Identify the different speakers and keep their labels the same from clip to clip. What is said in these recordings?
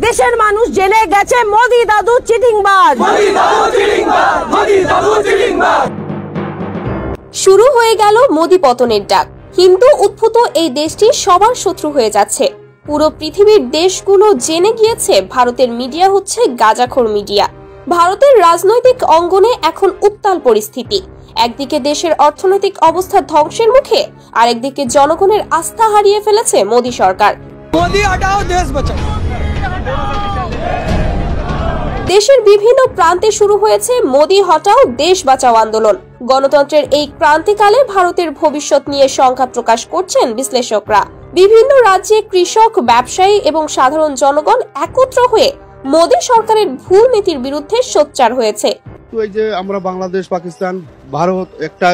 Speaker 1: দেশের মানুষ জেনে গেছে মোদি দাদু চিটিংবাজ।
Speaker 2: শুরু হয়ে গেল মোদি পতনের ডাক। হিন্দু উদ্ভূত এই দেশটি সবার শত্রু হয়ে যাচ্ছে। পুরো পৃথিবীর দেশগুলো জেনে গিয়েছে ভারতের মিডিয়া হচ্ছে গাঁজাখোর মিডিয়া। ভারতের রাজনৈতিক অঙ্গনে এখন উত্তাল পরিস্থিতি। একদিকে দেশের অর্থনৈতিক অবস্থা ধ্বংসের মুখে, আরেকদিকে জনগণের আস্থা হারিয়ে ফেলেছে মোদি সরকার।
Speaker 3: মোদি হটাও দেশ বাঁচাও।
Speaker 2: দেশের বিভিন্ন প্রান্তে শুরু হয়েছে মোদি হটাও দেশ বাঁচাও আন্দোলন। গণতন্ত্রের এই ক্রান্তিকালে ভারতের ভবিষ্যৎ নিয়ে সংখ্যা প্রকাশ করছেন বিশ্লেষকরা। বিভিন্ন রাজ্যে কৃষক, ব্যবসায়ী এবং সাধারণ জনগণ একত্র হয়ে মোদি সরকারের ভুল নীতির বিরুদ্ধে সোচ্চার হয়েছে।
Speaker 4: এই যে আমরা বাংলাদেশ, পাকিস্তান, ভারত একটা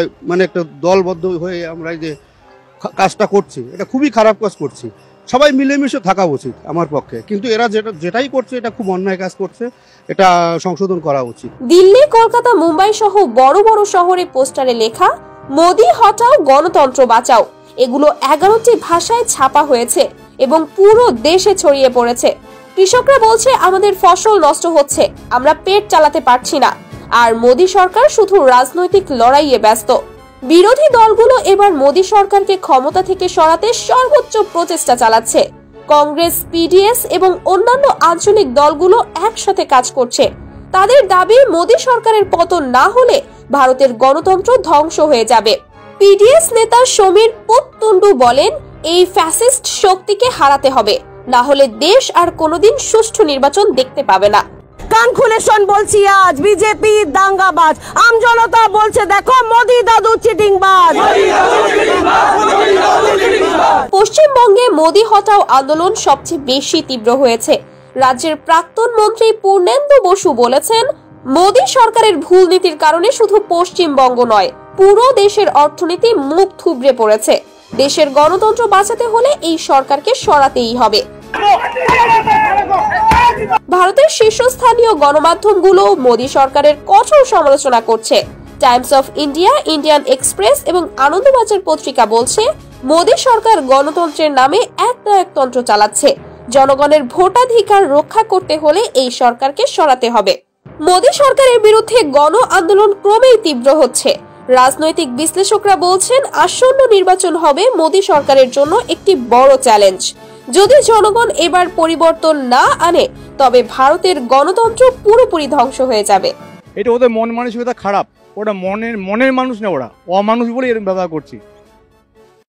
Speaker 4: দলবদ্ধ হয়ে আমরা এই যে কাজটা করছি, এটা খুবই খারাপ কাজ করছি। সবাই মিলেমিশে থাকা উচিত আমার পক্ষে, কিন্তু এরা যেটাই করছে এটা খুব অন্যায় কাজ করছে, এটা সংশোধন করা উচিত।
Speaker 2: দিল্লি, কলকাতা, মুম্বাই সহ বড় বড় শহরে পোস্টারে লেখা মোদি হটাও গণতন্ত্র বাঁচাও, এগুলো 11টি ভাষায় ছাপা হয়েছে এবং পুরো দেশে ছড়িয়ে পড়েছে। কৃষকরা বলছে আমাদের ফসল নষ্ট হচ্ছে, আমরা পেট চালাতে পারছি না, আর মোদি সরকার শুধু রাজনৈতিক লড়াইয়ে ব্যস্ত। বিরোধী দলগুলো এবার মোদি সরকারকে ক্ষমতা থেকে সরাতে সর্বোচ্চ প্রচেষ্টা চালাচ্ছে। কংগ্রেস, পিডিএস এবং অন্যান্য আঞ্চলিক দলগুলো একসাথে কাজ করছে। তাদের দাবি মোদি সরকারের পতন না হলে ভারতের গণতন্ত্র ধ্বংস হয়ে যাবে। পিডিএস নেতা সমীর পুততুন্ডু বলেন, এই ফ্যাসিস্ট শক্তিকে হারাতে হবে, না হলে দেশ আর কোনোদিন সুষ্ঠু নির্বাচন দেখতে পাবে না।
Speaker 1: কান খুলে শোন বলছি, আজ বিজেপি দাঙ্গাবাজ, আম জনতা বলছে দেখো মোদি দাদু চিটিংবাজ।
Speaker 2: পশ্চিমবঙ্গে মোদি হটাও আন্দোলন সবচেয়ে বেশি তীব্র হয়েছে। রাজ্যের প্রাক্তন মন্ত্রী পূর্ণেন্দু বসু বলেছেন, মোদি সরকারের ভুল নীতির কারণে শুধু পশ্চিমবঙ্গ নয়, পুরো দেশের অর্থনীতি মুখ থুবড়ে পড়েছে। দেশের গণতন্ত্র বাঁচাতে হলে এই সরকারকে সরাতেই হবে। ভারতের শীর্ষস্থানীয় গণমাধ্যমগুলো মোদি সরকারের কঠোর সমালোচনা করছে। Times of India, Indian express এবং আনন্দবাজার পত্রিকা বলছে, মোদি সরকার গণতন্ত্রের নামে একতন্ত্র চালাচ্ছে। জনগণের ভোটাধিকার রক্ষা করতে হলে এই সরকারকে সরাতে হবে। মোদি সরকারের বিরুদ্ধে গণ আন্দোলন ক্রমেই তীব্র হচ্ছে। রাজনৈতিক বিশ্লেষকরা বলছেন, আসন্ন নির্বাচন হবে মোদি সরকারের জন্য একটি বড় চ্যালেঞ্জ। যদি জনগণ এবার পরিবর্তন না আনে, তবে ভারতের গণতন্ত্র পুরোপুরি ধ্বংস হয়ে যাবে।
Speaker 5: এটা ওদের মন মানসিকতা খারাপ, ওরা মনের মানুষ না, ওরা অমানুষ বলে এরকম ব্যবহার করছে।